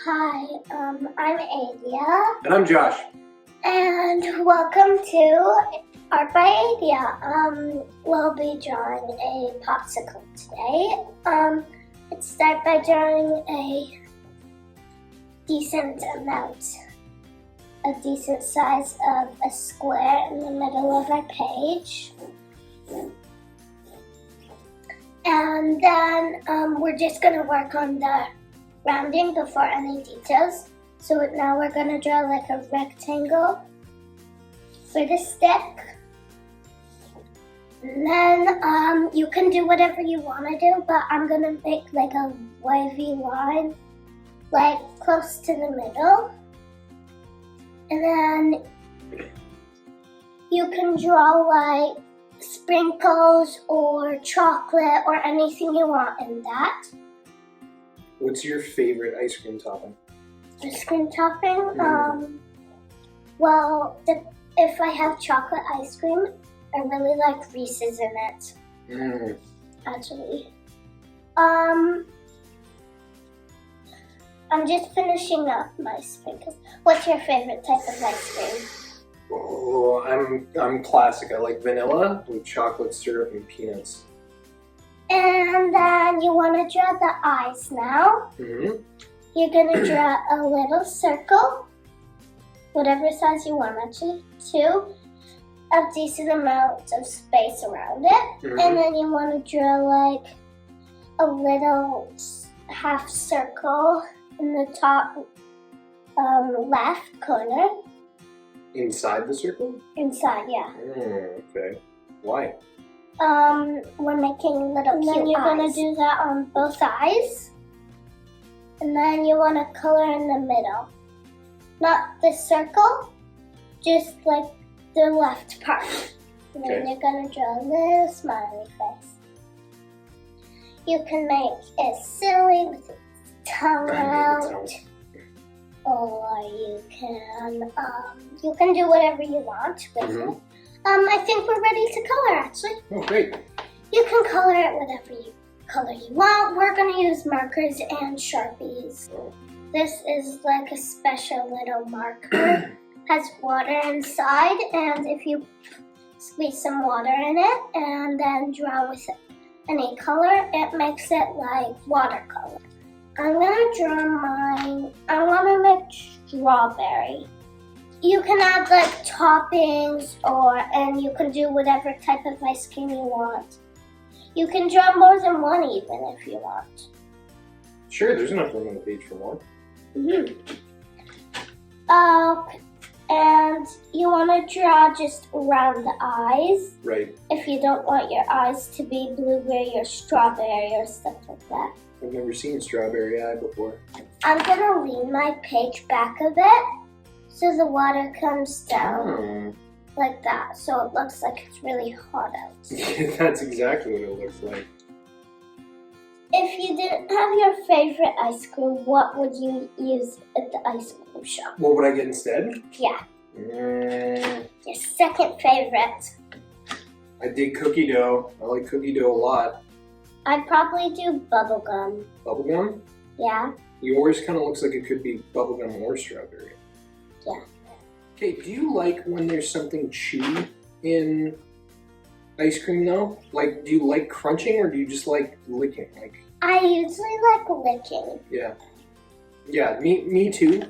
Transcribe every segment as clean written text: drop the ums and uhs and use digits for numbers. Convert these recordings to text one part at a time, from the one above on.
Hi, I'm Adia, And I'm Josh. and welcome to Art by Adia. We'll be drawing a popsicle today. Let's start by drawing a decent size of a square in the middle of our page. And then we're just going to work on the rounding before any details. So now we're going to draw like a rectangle for the stick. And then you can do whatever you want to do, but I'm going to make like a wavy line like close to the middle. And then you can draw like sprinkles or chocolate or anything you want in that. What's your favorite ice cream topping? Ice cream topping? If I have chocolate ice cream, I really like Reese's in it. Actually. I'm just finishing up my sprinkles. What's your favorite type of ice cream? Oh, I'm classic. I like vanilla with chocolate syrup and peanuts. And then you want to draw the eyes now. You're going to draw a little circle, whatever size you want, actually, a decent amount of space around it. And then you want to draw like a little half circle in the top left corner. Inside the circle? Inside, yeah. Okay. Why? We're making little cute eyes. And then you're going to do that on both eyes. And then you want to color in the middle. Not the circle, just like the left part. And then you're going to draw a little smiley face. You can make it silly with its tongue out. Or you can do whatever you want with it. I think we're ready to color, actually. Oh, great. You can color it whatever color you want. We're going to use markers and Sharpies. This is like a special little marker. Has water inside, and if you squeeze some water in it and then draw with any color, it makes it like watercolor. I'm going to draw mine. I want to make strawberry. You can add like toppings and you can do whatever type of ice cream you want. You can draw more than one even if you want. Sure, there's enough room on the page for more. And you want to draw just around the eyes. Right. If you don't want your eyes to be blueberry or strawberry or stuff like that. I've never seen strawberry eye before. I'm going to lean my page back a bit so the water comes down like that. So it looks like it's really hot out. That's exactly what it looks like. If you didn't have your favorite ice cream, what would you use at the ice cream shop? What would I get instead? Yeah. Your second favorite. I dig cookie dough. I like cookie dough a lot. I'd probably do bubblegum. Bubblegum? Yeah. Yours kind of looks like it could be bubblegum or strawberry. Yeah. Okay, do you like when there's something chewy in ice cream though? Like, do you like crunching or do you just like licking? I usually like licking. Yeah. Yeah, me too.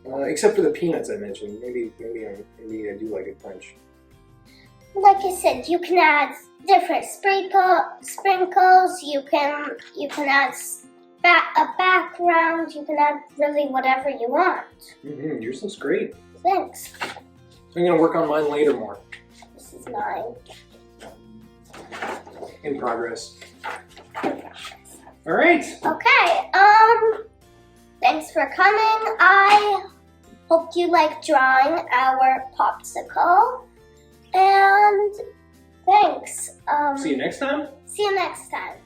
Except for the peanuts I mentioned. Maybe I do like a crunch. Like I said, you can add different sprinkles. You can add a background. You can add really whatever you want. Yours looks great. Thanks. I'm gonna work on mine later more. This is mine. In progress. All right. Okay. Thanks for coming. I hope you like drawing our popsicle. And thanks. See you next time. See you next time.